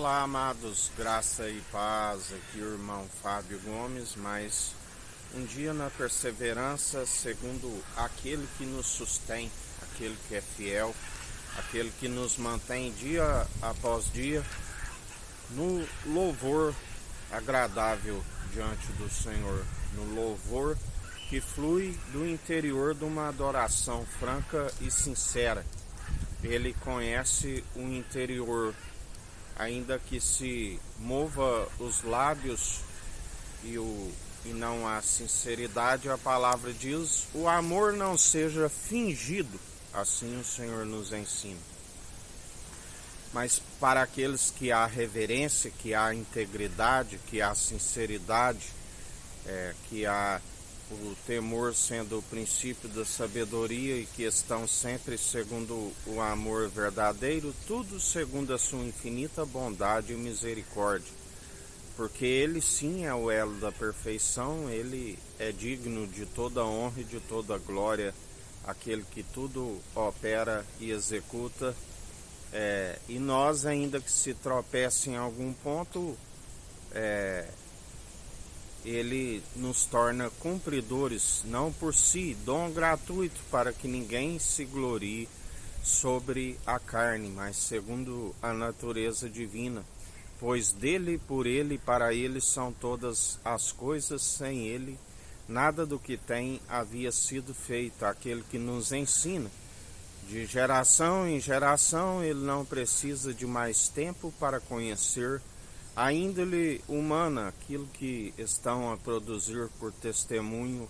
Olá, amados, graça e paz, aqui o irmão Fábio Gomes, mais um dia na perseverança, segundo aquele que nos sustém, aquele que é fiel, aquele que nos mantém dia após dia, no louvor agradável diante do Senhor, no louvor que flui do interior de uma adoração franca e sincera. Ele conhece o interior, ainda que se mova os lábios e não há sinceridade, a palavra diz: o amor não seja fingido, assim o Senhor nos ensina. Mas para aqueles que há reverência, que há integridade, que há sinceridade, que há o temor sendo o princípio da sabedoria e que estão sempre segundo o amor verdadeiro, tudo segundo a sua infinita bondade e misericórdia. Porque ele sim é o elo da perfeição, ele é digno de toda honra e de toda glória, aquele que tudo opera e executa. E nós, ainda que se tropece em algum ponto, ele nos torna cumpridores, não por si, dom gratuito, para que ninguém se glorie sobre a carne, mas segundo a natureza divina. Pois dele, por ele e para ele são todas as coisas, sem ele nada do que tem havia sido feito. Aquele que nos ensina, de geração em geração, ele não precisa de mais tempo para conhecer a índole humana, aquilo que estão a produzir por testemunho,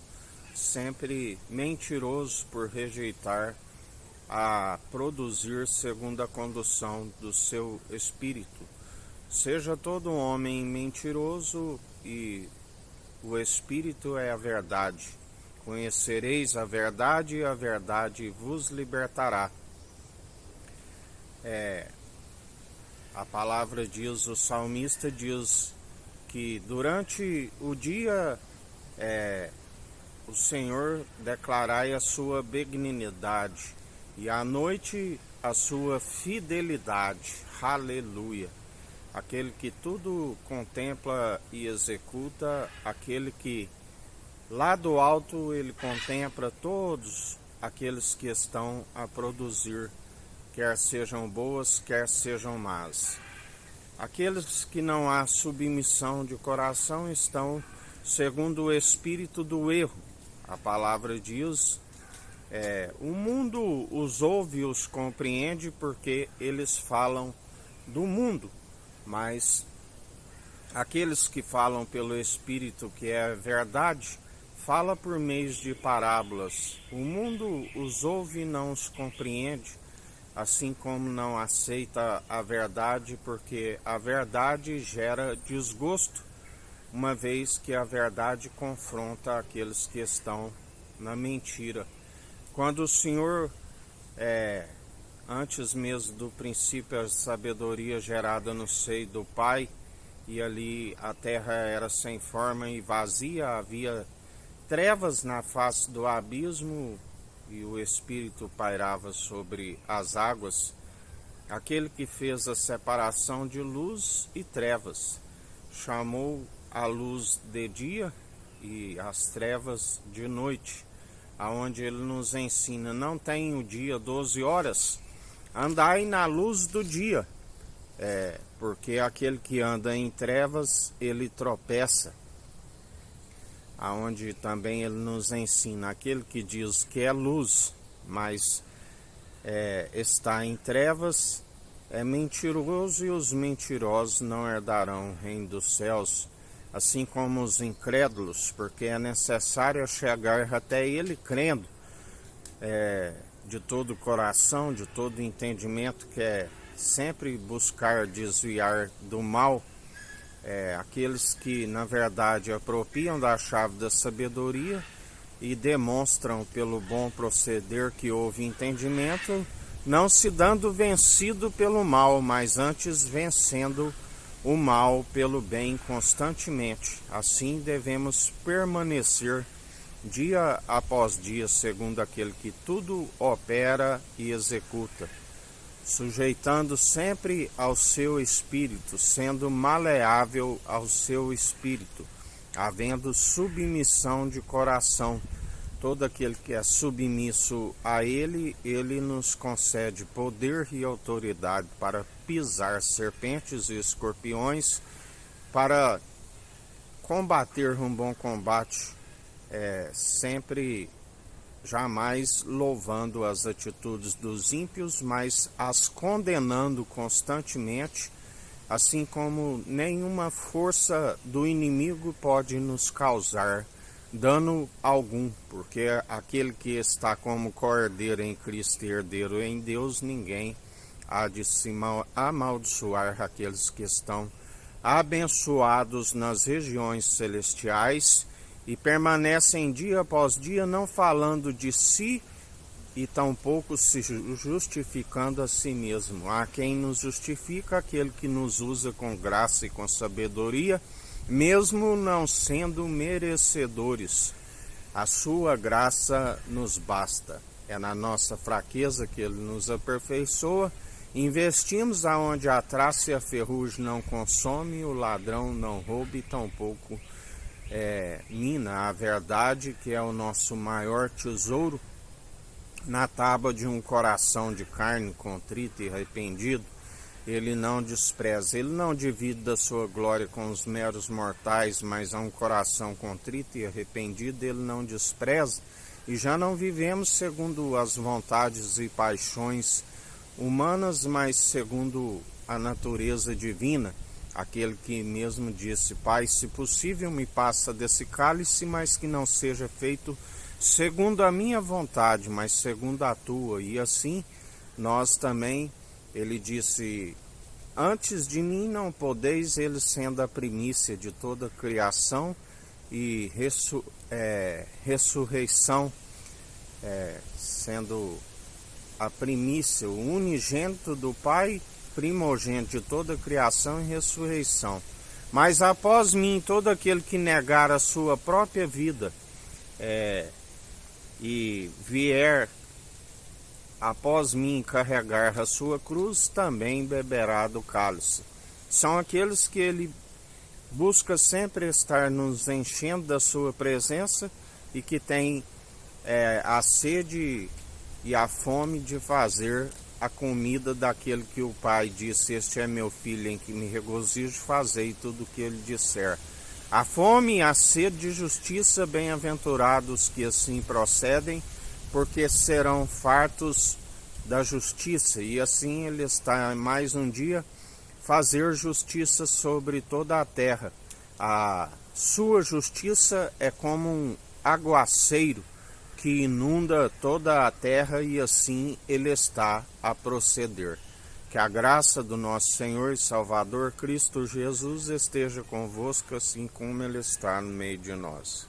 sempre mentiroso por rejeitar a produzir segundo a condução do seu espírito. Seja todo homem mentiroso e o espírito é a verdade. Conhecereis a verdade e a verdade vos libertará. A palavra diz, o salmista diz que durante o dia o Senhor declarai a sua benignidade e à noite a sua fidelidade. Aleluia! Aquele que tudo contempla e executa, aquele que lá do alto ele contempla todos aqueles que estão a produzir, quer sejam boas, quer sejam más. Aqueles que não há submissão de coração estão segundo o espírito do erro. A palavra diz, o mundo os ouve e os compreende porque eles falam do mundo, mas aqueles que falam pelo espírito, que é a verdade, fala por meio de parábolas. O mundo os ouve e não os compreende, assim como não aceita a verdade, porque a verdade gera desgosto, uma vez que a verdade confronta aqueles que estão na mentira. Quando o Senhor, antes mesmo do princípio, a sabedoria gerada no seio do Pai, e ali a terra era sem forma e vazia, havia trevas na face do abismo, e o Espírito pairava sobre as águas, aquele que fez a separação de luz e trevas, chamou a luz de dia e as trevas de noite, aonde ele nos ensina: não tem o dia 12 horas, andai na luz do dia, porque aquele que anda em trevas, ele tropeça. Aonde também ele nos ensina, aquele que diz que é luz, mas está em trevas, é mentiroso, e os mentirosos não herdarão o reino dos céus, assim como os incrédulos, porque é necessário chegar até ele crendo, de todo o coração, de todo entendimento, que é sempre buscar desviar do mal. Aqueles que na verdade apropriam da chave da sabedoria e demonstram pelo bom proceder que houve entendimento, não se dando vencido pelo mal, mas antes vencendo o mal pelo bem constantemente. Assim devemos permanecer dia após dia, segundo aquele que tudo opera e executa. sujeitando sempre ao seu espírito, sendo maleável ao seu espírito, havendo submissão de coração. Todo aquele que é submisso a ele, ele nos concede poder e autoridade para pisar serpentes e escorpiões, para combater um bom combate, sempre jamais louvando as atitudes dos ímpios, mas as condenando constantemente, assim como nenhuma força do inimigo pode nos causar dano algum, porque aquele que está como cordeiro em Cristo e herdeiro em Deus, ninguém há de se amaldiçoar aqueles que estão abençoados nas regiões celestiais e permanecem dia após dia não falando de si e tampouco se justificando a si mesmo. Há quem nos justifica, aquele que nos usa com graça e com sabedoria, mesmo não sendo merecedores. A sua graça nos basta. É na nossa fraqueza que ele nos aperfeiçoa. Investimos aonde a traça e a ferrugem não consome, o ladrão não rouba e tampouco mina a verdade, que é o nosso maior tesouro. Na tábua de um coração de carne contrito e arrependido, ele não despreza, ele não divide da sua glória com os meros mortais, mas a um coração contrito e arrependido ele não despreza. E já não vivemos segundo as vontades e paixões humanas, mas segundo a natureza divina. Aquele que mesmo disse: Pai, se possível me passa desse cálice, mas que não seja feito segundo a minha vontade, mas segundo a tua. E assim nós também, ele disse: antes de mim não podeis, ele sendo a primícia de toda a criação e ressurreição, sendo a primícia, o unigênito do Pai, primogênito de toda a criação e ressurreição. Mas após mim, todo aquele que negar a sua própria vida e vier após mim carregar a sua cruz, também beberá do cálice. São aqueles que ele busca sempre estar nos enchendo da sua presença e que tem a sede e a fome de fazer a comida daquele que o Pai disse: este é meu filho em que me regozijo, fazei tudo o que ele disser. A fome e a sede de justiça, bem-aventurados que assim procedem, porque serão fartos da justiça. E assim ele está mais um dia fazer justiça sobre toda a terra. A sua justiça é como um aguaceiro que inunda toda a terra, e assim ele está a proceder. Que a graça do nosso Senhor e Salvador Cristo Jesus esteja convosco, assim como ele está no meio de nós.